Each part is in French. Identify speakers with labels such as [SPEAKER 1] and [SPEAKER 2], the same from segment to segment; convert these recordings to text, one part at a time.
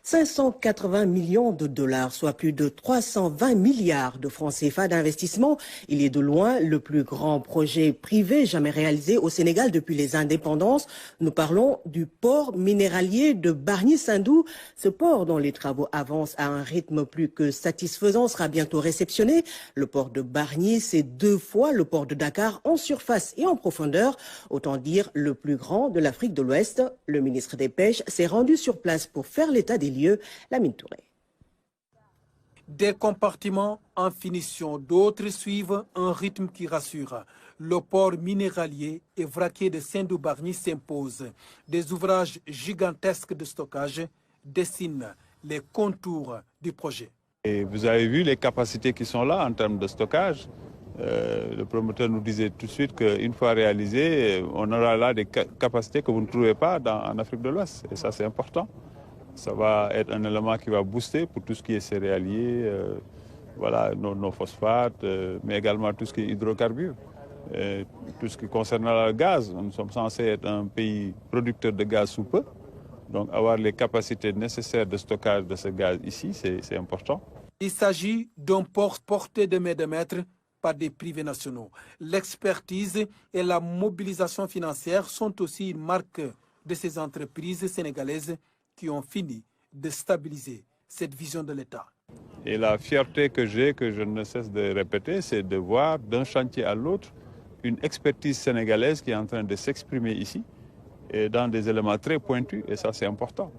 [SPEAKER 1] 580 millions de dollars, soit plus de 320 milliards de francs CFA d'investissement. Il est de loin le plus grand projet privé jamais réalisé au Sénégal depuis les indépendances. Nous parlons du port minéralier de Bargny-Sendou. Ce port dont les travaux avancent à un rythme plus que satisfaisant sera bientôt réceptionné. Le port de Bargny, c'est 2 fois le port de Dakar en surface et en profondeur. Autant dire le plus grand de l'Afrique de l'Ouest. Le ministre des Pêches s'est rendu sur place pour faire l'état des lieux. Lamine Touré.
[SPEAKER 2] Des compartiments en finition, d'autres suivent un rythme qui rassure. Le port minéralier et vraquier de Sendou-Bargny s'impose. Des ouvrages gigantesques de stockage dessinent les contours du projet.
[SPEAKER 3] Et vous avez vu les capacités qui sont là en termes de stockage. Le promoteur nous disait tout de suite qu'une fois réalisé, on aura là des capacités que vous ne trouvez pas en Afrique de l'Ouest. Et ça, c'est important. Ça va être un élément qui va booster pour tout ce qui est céréalier, voilà, nos phosphates, mais également tout ce qui est hydrocarbures. Tout ce qui concerne le gaz, nous sommes censés être un pays producteur de gaz sous peu. Donc avoir les capacités nécessaires de stockage de ce gaz ici, c'est important.
[SPEAKER 2] Il s'agit d'un port porté de main de maître par des privés nationaux. L'expertise et la mobilisation financière sont aussi une marque de ces entreprises sénégalaises qui ont fini de stabiliser cette vision de l'État.
[SPEAKER 3] Et la fierté que j'ai, que je ne cesse de répéter, c'est de voir d'un chantier à l'autre une expertise sénégalaise qui est en train de s'exprimer ici et dans des éléments très pointus, et ça c'est important.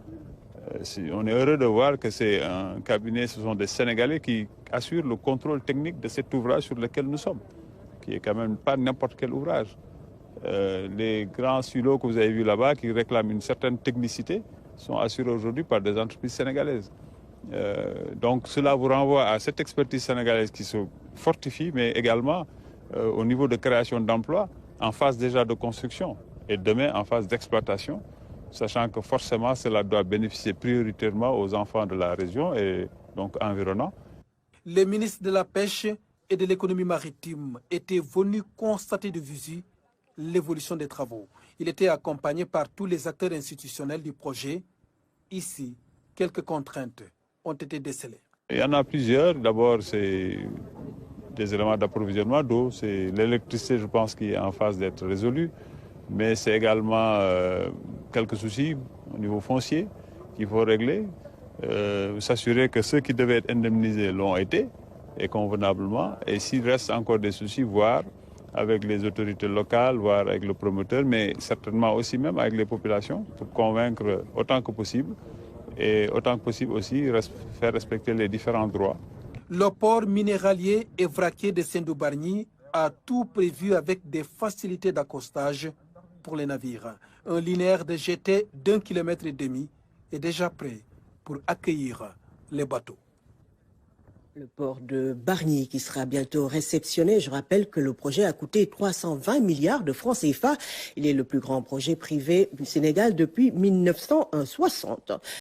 [SPEAKER 3] On est heureux de voir que c'est un cabinet, ce sont des Sénégalais qui assurent le contrôle technique de cet ouvrage sur lequel nous sommes, qui est quand même pas n'importe quel ouvrage. Les grands silos que vous avez vus là-bas, qui réclament une certaine technicité, sont assurés aujourd'hui par des entreprises sénégalaises. Donc cela vous renvoie à cette expertise sénégalaise qui se fortifie, mais également au niveau de création d'emplois, en phase déjà de construction et demain en phase d'exploitation, sachant que forcément cela doit bénéficier prioritairement aux enfants de la région et donc environnants.
[SPEAKER 2] Le ministre de la Pêche et de l'économie maritime était venu constater de visu l'évolution des travaux. Il était accompagné par tous les acteurs institutionnels du projet. Ici, quelques contraintes ont été décelées.
[SPEAKER 3] Il y en a plusieurs. D'abord, c'est des éléments d'approvisionnement d'eau. C'est l'électricité, je pense, qui est en phase d'être résolue. Mais c'est également quelques soucis au niveau foncier qu'il faut régler. S'assurer que ceux qui devaient être indemnisés l'ont été, et convenablement. Et s'il reste encore des soucis, voir avec les autorités locales, voire avec le promoteur, mais certainement aussi même avec les populations pour convaincre autant que possible et autant que possible aussi faire respecter les différents droits.
[SPEAKER 2] Le port minéralier et vraquier de Sendou-Bargny a tout prévu avec des facilités d'accostage pour les navires. Un linéaire de jetée d'1,5 km est déjà prêt pour accueillir les bateaux.
[SPEAKER 1] Le port de Bargny qui sera bientôt réceptionné. Je rappelle que le projet a coûté 320 milliards de francs CFA. Il est le plus grand projet privé du Sénégal depuis 1960.